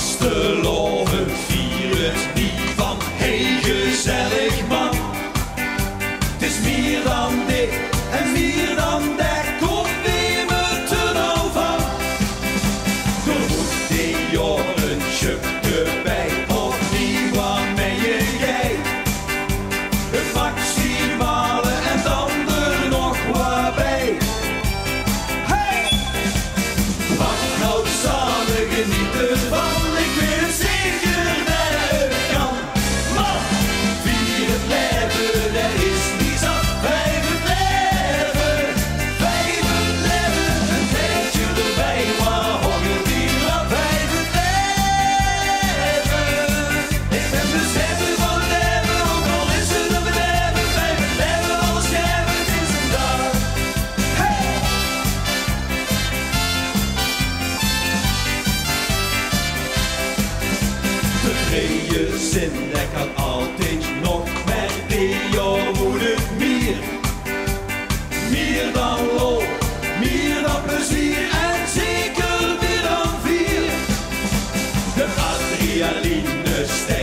Vasteloven vier het niet van hey gezellig man. Het is meer dan dit en meer dan dat, kom neem het er nou van. Er moet die jongen erbij, opnieuw waarmee jij. Het maximale en dan er nog wat bij. Hey! Mag nou samen genieten van, ik weet zeker dat het kan. Maar vier het leven, dat is niet zo. Vijf het leven, een tijdje erbij, maar honger die wat vijf het leven. Ik ben beschermd van het leven, ook al is het een bederven. Vijf het leven, alles schermen, het is een dag. Hey! De vrije zin, dat kan altijd nog, maar Theo moet het meer. Meer dan lol, meer dan plezier en zeker meer dan vier. De adrenaline stijgt.